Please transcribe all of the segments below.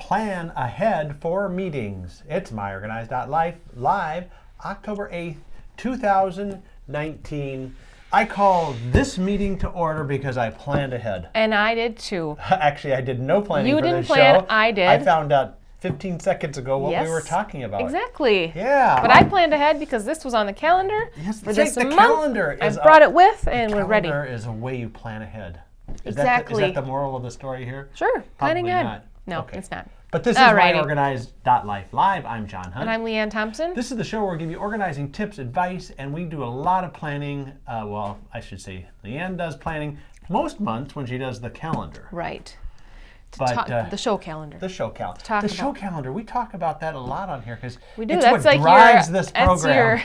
plan ahead for meetings. It's myOrganized.life, live October 8th, 2019. I call this meeting to order because I planned ahead. And I did too. Actually, I did no planning for this show. You didn't plan, I did. I found out 15 seconds ago what we were talking about. Exactly. Yeah. But I planned ahead because this was on the calendar. Yes, for that's this right. The month. calendar is I brought it with, and we're ready. The calendar is a way you plan ahead. Exactly. Is that the moral of the story here? Sure. Planning Probably ahead. not. No, Okay. it's not. But this is myOrganized.life live. I'm John Hunt. And I'm Leanne Thompson. This is the show where we give you organizing tips, advice, and we do a lot of planning. Well, I should say Leanne does planning most months when she does the calendar. Right. But the show calendar. The show calendar. The show calendar. We talk about that a lot on here because it's That's what like drives this program.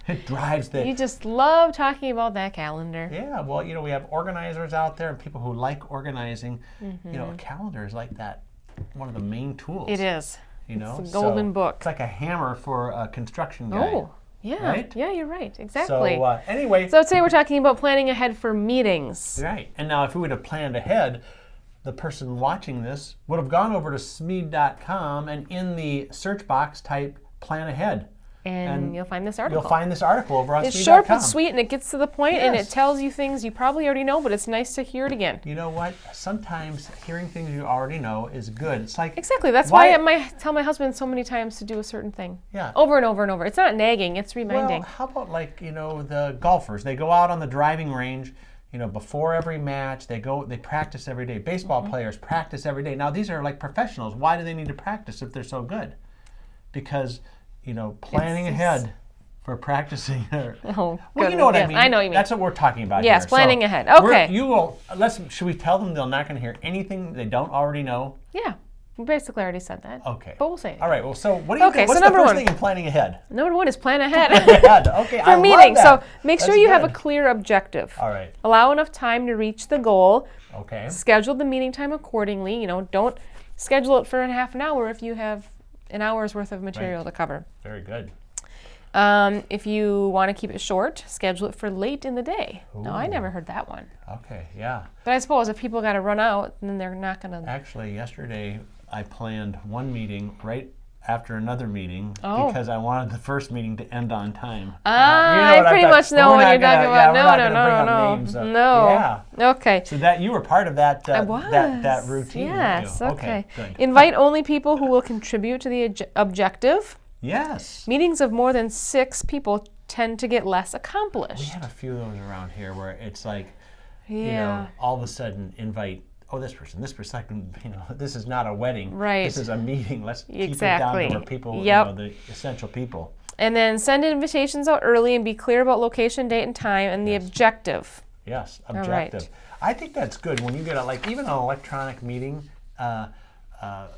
It drives the. You just love talking about that calendar. Yeah, well, you know, we have organizers out there and people who like organizing. Mm-hmm. You know, a calendar is like that, one of the main tools. It is. You know, it's a golden book. It's like a hammer for a construction guy. Oh, yeah. Right? Yeah, you're right. Exactly. So anyway. So today we're talking about planning ahead for meetings. Right. And now if we would have planned ahead, the person watching this would have gone over to Smead.com and in the search box type plan ahead. And you'll find this article. You'll find this article over on Smead.com. It's short but sweet, and it gets to the point, Yes. and it tells you things you probably already know, but it's nice to hear it again. You know what? Sometimes hearing things you already know is good. It's like exactly. That's why I tell my husband so many times to do a certain thing. Yeah. Over and over and over. It's not nagging. It's reminding. Well, how about like the golfers? They go out on the driving range. Before every match, they practice every day. Baseball players practice every day. Now these are like professionals. Why do they need to practice if they're so good? Because planning ahead. For practicing. Oh, well, you know what I mean. I know what you mean. That's what we're talking about yes, here. Planning ahead. Okay. Should we tell them they're not going to hear anything they don't already know? Yeah. We basically already said that. Okay. But we'll say it. All right. Well, so what do you think? What's the first thing in planning ahead? Number one is plan ahead. Okay. For meetings. So make sure you have a clear objective. All right. Allow enough time to reach the goal. Okay. Schedule the meeting time accordingly. Don't schedule it for half an hour if you have an hour's worth of material to cover. Very good. If you want to keep it short, schedule it for late in the day. Ooh. No, I never heard that one. Okay, yeah. But I suppose if people got to run out, then they're not going to... Actually, yesterday I planned one meeting right after another meeting because I wanted the first meeting to end on time. I pretty much know what you're talking about. No. Yeah. Okay. So that you were part of that I was. that routine. Yes. Okay. Good. Invite only people who will contribute to the objective. Yes. Meetings of more than 6 people tend to get less accomplished. We have a few of those around here where it's like, Yeah. all of a sudden invite, this person, this is not a wedding. Right. This is a meeting. Let's keep it Exactly. down to where people, Yep. the essential people. And then send invitations out early and be clear about location, date, and time, and the objective. Yes, objective. Right. I think that's good when you get even an electronic meeting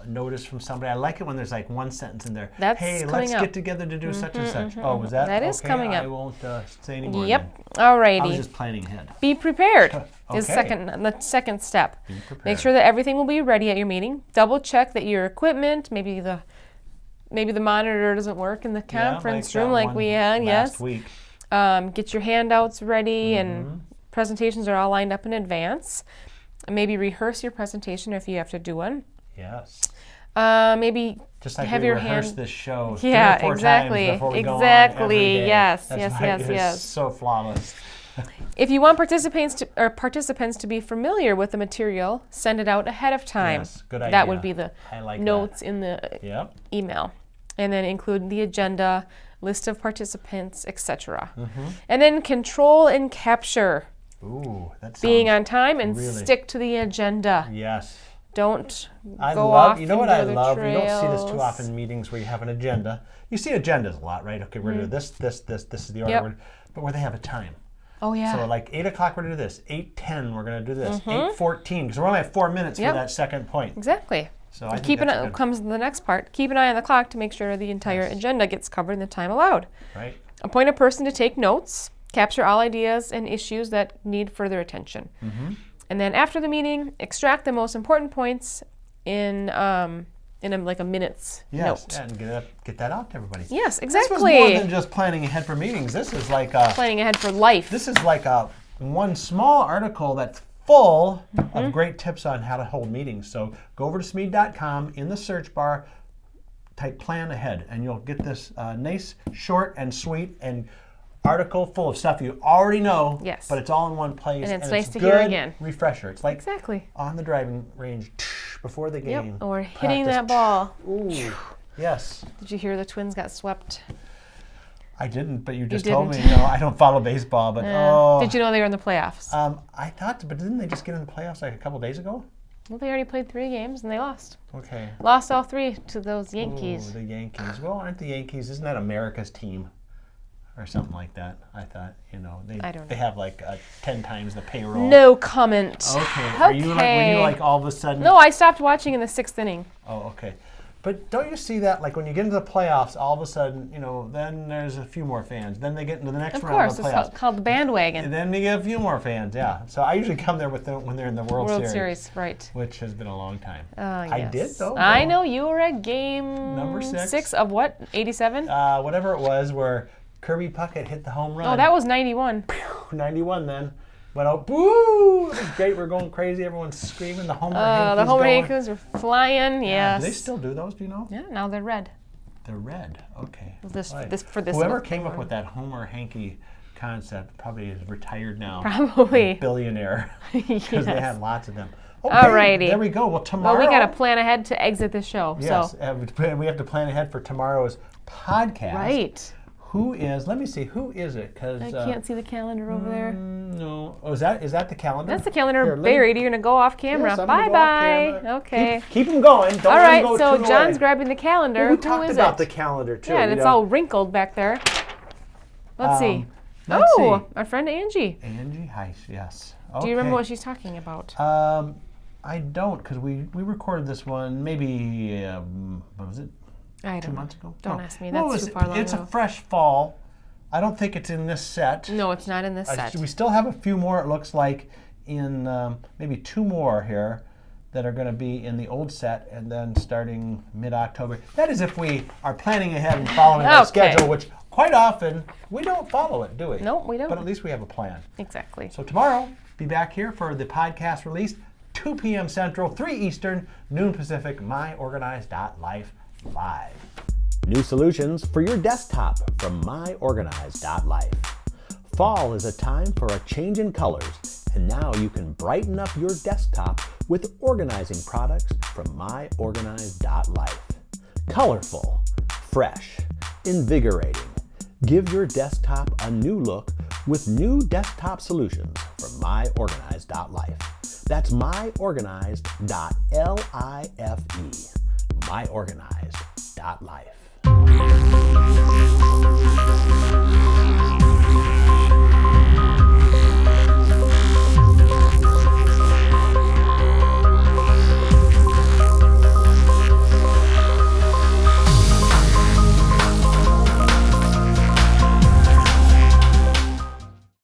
notice from somebody. I like it when there's like one sentence in there. That's hey, coming let's up. get together to do such and such. Oh, was that? That is coming up. I won't say anymore. Yep. Then. Alrighty. I was just planning ahead. Be prepared is Okay. the second step. Be prepared. Make sure that everything will be ready at your meeting. Double check that your equipment, maybe the monitor doesn't work in the conference room like we had. Last week. Get your handouts ready and presentations are all lined up in advance. Maybe rehearse your presentation if you have to do one. Yes. Maybe just like have we your rehearse this show 3 yeah, or 4 exactly. times before we go on Exactly. every day. Yes. That's yes. why Yes. it is Yes. so flawless. If you want participants to be familiar with the material, send it out ahead of time. Yes, good idea. That would be the I like notes that. in the Yep. email. And then include the agenda, list of participants, etc. And then control and capture. Ooh, that's Being on time and really stick to the agenda. Yes. Don't I go love, off you know what I into the love? You don't see this too trails. often in meetings where you have an agenda. You see agendas a lot, right? Okay, we're going to do this is the order. Yep. But where they have a time. Oh, yeah. So like 8 o'clock we're going to do this. 8:10 we're going to do this. 8:14 because we're only at 4 minutes for that second point. Exactly. So I think Keep that's an eye, good. comes the next part. Keep an eye on the clock to make sure the entire agenda gets covered in the time allowed. Right. Appoint a person to take notes. Capture all ideas and issues that need further attention. And then after the meeting, extract the most important points in like a minute's note. Yes, and get that out to everybody. Yes, exactly. This was more than just planning ahead for meetings. This is like planning ahead for life. This is like one small article that's full of great tips on how to hold meetings. So go over to Smead.com, in the search bar, type plan ahead, and you'll get this nice, short, and sweet and article full of stuff you already know, Yes. but it's all in one place. And it's nice to good hear again. refresher. It's like Exactly. on the driving range before the game. Yep. Or hitting Practice. that ball. Ooh, yes. Did you hear the Twins got swept? I didn't, but you just didn't. told me. No, I don't follow baseball, but Did you know they were in the playoffs? I thought, but didn't they just get in the playoffs like a couple days ago? Well, they already played 3 games and they lost. Okay. Lost all 3 to those Yankees. Ooh, the Yankees. Well, aren't the Yankees? Isn't that America's team? Or something like that. I thought, I don't they know. have like 10 times the payroll. No comment. Okay. Were you like all of a sudden? No, I stopped watching in the 6th inning. Oh, okay. But don't you see that, like when you get into the playoffs, all of a sudden, then there's a few more fans. Then they get into the next Of round course, of the playoffs. it's called the bandwagon. And then they get a few more fans, yeah. So I usually come there with them when they're in the World Series, right. which has been a long time. Yes. I did, though. I know, you were at game Number 6. 6 of what? 87? Whatever it was, where Kirby Puckett hit the home run. Oh, that was 91. 91 then. Went out, boo! It was great. We're going crazy. Everyone's screaming. The Homer Hankies The Homer going. Hankies were flying, yes. Do they still do those? Do you know? Yeah, now they're red. They're red. Okay. For this Whoever one. came up with that Homer Hanky concept probably is retired now. Probably. Billionaire. Because Yes. they had lots of them. Okay, Alrighty. there we go. Well, tomorrow. Well, we got to plan ahead to exit the show. Yes, So. we have to plan ahead for tomorrow's podcast. Right. Let me see, who is it? Because I can't see the calendar over there. No. Oh, is that the calendar? That's the calendar Here, let me- buried. You're going to go off camera. Yes, I'm gonna go off Bye-bye. camera. Okay. Keep them going. Don't All let right, them go so too John's away. grabbing the calendar. Well, we Who talked is about it? the calendar, too. Yeah, and it's all wrinkled back there. Let's see. Let's Oh, see. our friend Angie. Angie Heiss, yes. Do you remember Okay. what she's talking about? I don't, because we recorded this one maybe, what was it, I 2 don't know. months ago? Don't No. ask me. Well, That's too far long It's ago. a fresh fall. I don't think it's in this set. No, it's not in this set. We still have a few more, it looks like, in maybe 2 more here that are going to be in the old set, and then starting mid-October. That is if we are planning ahead and following our Okay. schedule, which quite often we don't follow it, do we? No, we don't. But at least we have a plan. Exactly. So tomorrow, be back here for the podcast release, 2 p.m. Central, 3 Eastern, noon Pacific, myOrganized.life live. New solutions for your desktop from myOrganized.life. Fall is a time for a change in colors, and now you can brighten up your desktop with organizing products from myOrganized.life. Colorful, fresh, invigorating. Give your desktop a new look with new desktop solutions from myOrganized.life. That's myOrganized.life. myOrganized.life.